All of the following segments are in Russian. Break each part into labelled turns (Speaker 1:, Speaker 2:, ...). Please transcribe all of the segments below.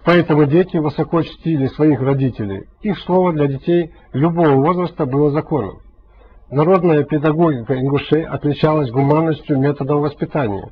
Speaker 1: Поэтому дети высоко чтили своих родителей. Их слово для детей любого возраста было законом. Народная педагогика ингушей отличалась гуманностью методов воспитания.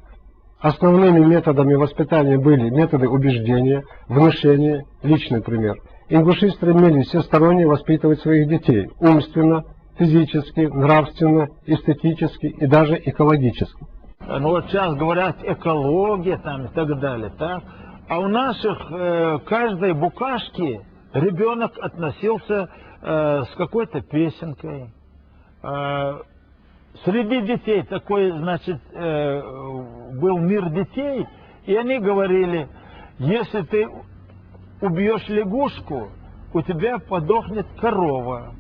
Speaker 1: Основными методами воспитания были методы убеждения, внушения, личный пример. Ингуши стремились всесторонне воспитывать своих детей умственно, физически, нравственно, эстетически и даже экологически.
Speaker 2: Ну вот сейчас говорят экология там и так далее, так? А у наших каждой букашки ребенок относился с какой-то песенкой. Среди детей такой, значит, был мир детей, и они говорили, если ты убьешь лягушку, у тебя подохнет корова.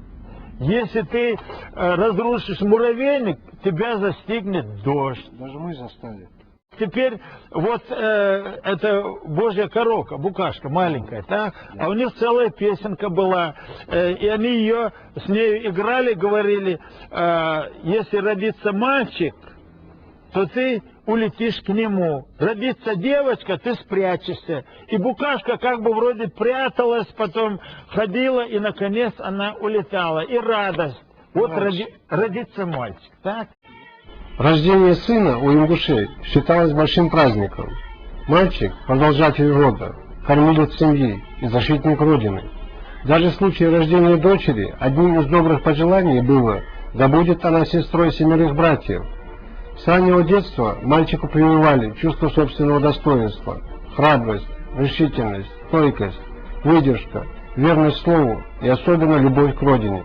Speaker 2: Если ты разрушишь муравейник, тебя застигнет дождь.
Speaker 1: Даже мы застали.
Speaker 2: Теперь вот это божья коровка, букашка маленькая, так? А у них целая песенка была, и они ее с ней играли, говорили, если родится мальчик, то ты улетишь к нему. Родится девочка, ты спрячешься. И букашка как бы вроде пряталась, потом ходила, и наконец она улетала. И радость. Вот родится мальчик, так?
Speaker 1: Рождение сына у ингушей считалось большим праздником. Мальчик – продолжатель рода, кормилец семьи и защитник Родины. Даже в случае рождения дочери одним из добрых пожеланий было «Да будет она сестрой 7 братьев». С раннего детства мальчику прививали чувство собственного достоинства, храбрость, решительность, стойкость, выдержка, верность слову и особенно любовь к родине.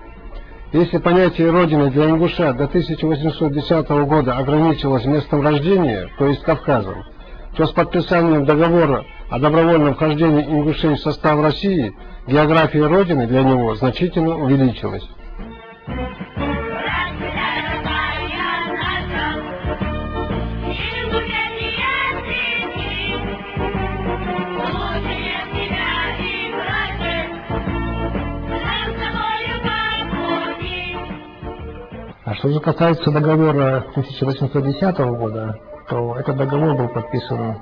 Speaker 1: Если понятие «Родина» для ингуша до 1810 года ограничивалось местом рождения, то есть Кавказом, то с подписанием договора о добровольном вхождении ингушей в состав России география Родины для него значительно увеличилась.
Speaker 3: А что же касается договора 1810 года, то этот договор был подписан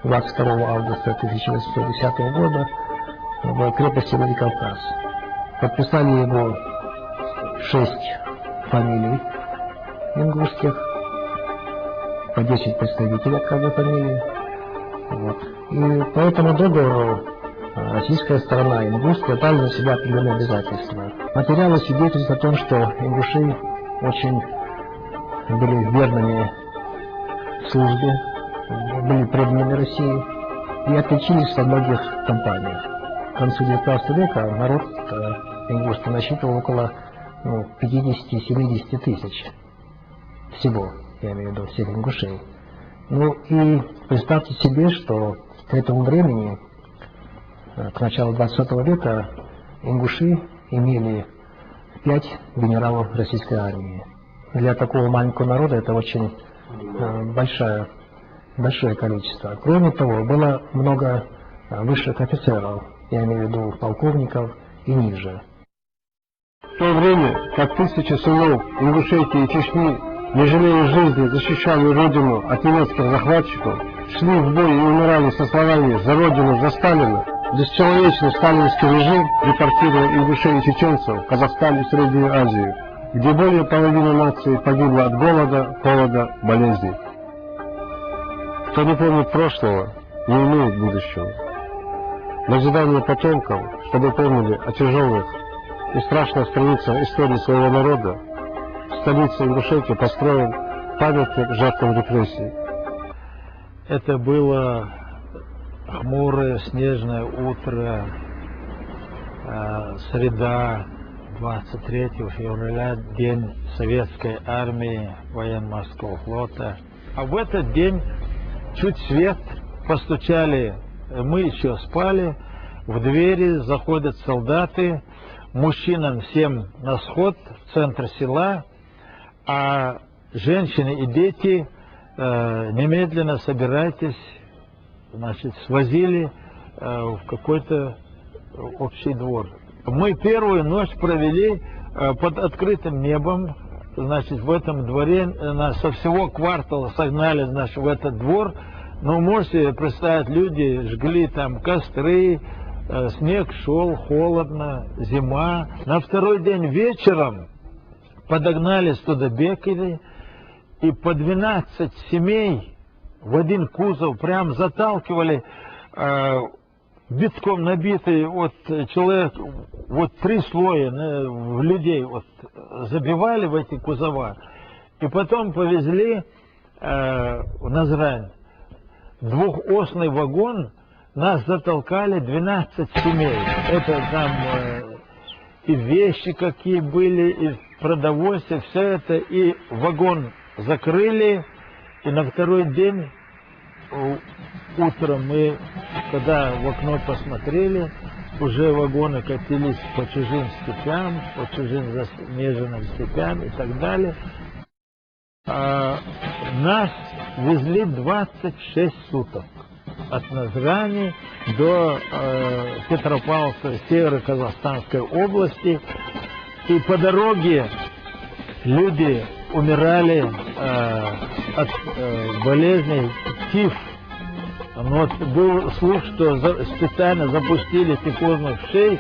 Speaker 3: 22 августа 1810 года в крепости Владикавказ. Подписали его 6 фамилий ингушских, по 10 представителей от каждой фамилии. Вот. И по этому договору российская сторона и ингушская брали на себя определенные обязательства. Материалы свидетельствуют о том, что ингуши очень были верными службе, были преданными России и отличились во многих кампаниях. К концу XIX века народ ингушский насчитывал около 50-70 тысяч всего, я имею в виду всех ингушей. Ну и представьте себе, что к этому времени, к началу XX века, ингуши имели 5 генералов российской армии. Для такого маленького народа это очень большое количество. Кроме того, было много высших офицеров, я имею в виду полковников и ниже.
Speaker 1: В то время, как тысячи сынов Ингушетии и Чечни, не жалея жизни, защищали Родину от немецких захватчиков, шли в бой и умирали со словами «За Родину, за Сталина», бесчеловечный сталинский режим депортировал ингушей и чеченцев в Казахстан и Среднюю Азию, где более половины нации погибло от голода, холода, болезней. Кто не помнит прошлого, не имеет будущего. Назидание потомкам, чтобы помнили о тяжелых и страшных страницах истории своего народа, в столице Ингушетии построен памятник жертвам репрессий.
Speaker 2: Это было хмурое снежное утро, среда, 23 февраля, день Советской армии, военно-морского флота. А в этот день чуть свет, постучали, мы еще спали, в двери заходят солдаты, мужчинам всем на сход в центр села, а женщины и дети немедленно собирайтесь, значит, свозили в какой-то общий двор. Мы первую ночь провели под открытым небом, значит, в этом дворе нас со всего квартала согнали, значит, в этот двор, Ну, можете представить, люди жгли там костры, снег шел, холодно, зима. На второй день вечером подогнали студебекели, и по 12 семей в один кузов прям заталкивали, битком набитый вот человек, вот 3 слоя людей вот забивали в эти кузова, и потом повезли в Назрань. Двухосный вагон, нас затолкали 12 семей. Это там и вещи какие были, и продовольствие, все это, и вагон закрыли, и на второй день утром мы, когда в окно посмотрели, уже вагоны катились по чужим степям, по чужим заснеженным степям и так далее. Нас везли 26 суток от Назрани до Петропавловска, Северо-Казахстанской области. И по дороге люди умирали от болезней тиф. Вот был слух, что специально запустили тифозных шей.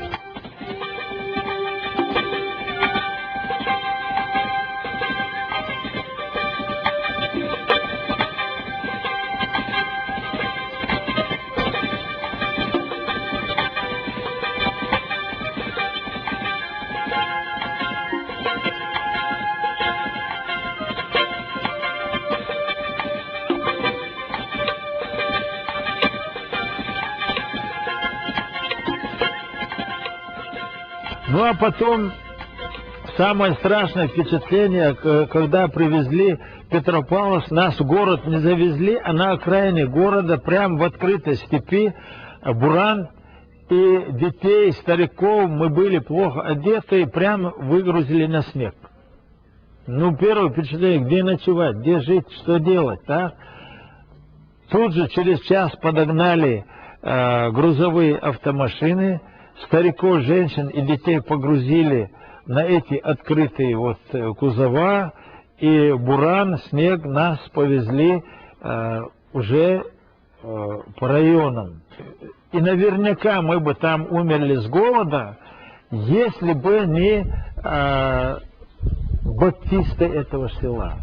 Speaker 2: Ну а потом самое страшное впечатление, когда привезли Петропавловск, нас в город не завезли, а на окраине города, прямо в открытой степи, буран, и детей, стариков, мы были плохо одеты, и прямо выгрузили на снег. Ну, первое впечатление, где ночевать, где жить, что делать, так? Тут же через час подогнали грузовые автомашины, стариков, женщин и детей погрузили на эти открытые вот кузова, и буран, снег, нас повезли уже по районам. И наверняка мы бы там умерли с голода, если бы не баптисты этого села.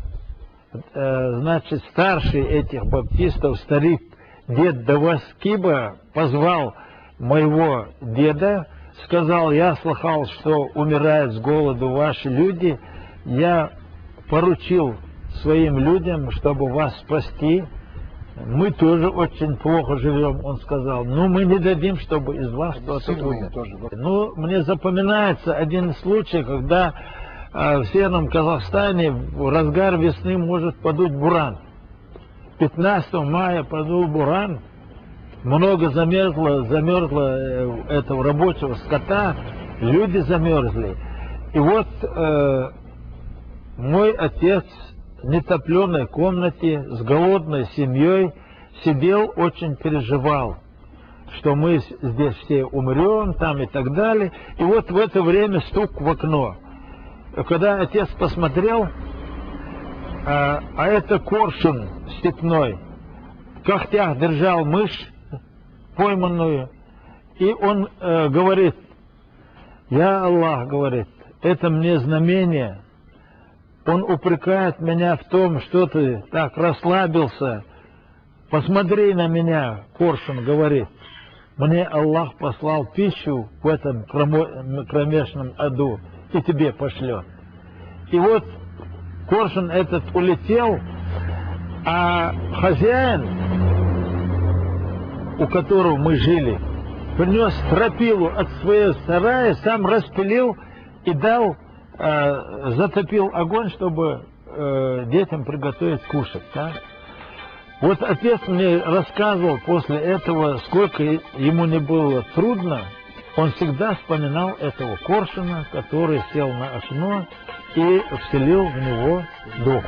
Speaker 2: Значит, старший этих баптистов, старик, дед Даваскиба, позвал моего деда, сказал: я слыхал, что умирают с голоду ваши люди, я поручил своим людям, чтобы вас спасти. Мы тоже очень плохо живем, он сказал, но мы не дадим, чтобы из вас кто-то умер. Ну, мне запоминается один случай, когда в Северном Казахстане в разгар весны может подуть буран. 15 мая подул буран, много замерзло этого рабочего скота, люди замерзли. И вот мой отец в нетопленой комнате с голодной семьей сидел, очень переживал, что мы здесь все умрем там и так далее. И вот в это время стук в окно. Когда отец посмотрел, а это коршун степной, в когтях держал мышь пойманную, и он говорит: я Аллах, говорит, это мне знамение. Он упрекает меня в том, что ты так расслабился. Посмотри на меня, коршун говорит. Мне Аллах послал пищу в этом кромешном аду, и тебе пошлет. И вот коршун этот улетел, а хозяин, у которого мы жили, принес стропилу от своего сарая, сам распилил и дал, затопил огонь, чтобы детям приготовить кушать. Да? Вот отец мне рассказывал после этого, сколько ему не было трудно, он всегда вспоминал этого коршуна, который сел на окно и вселил в него дух.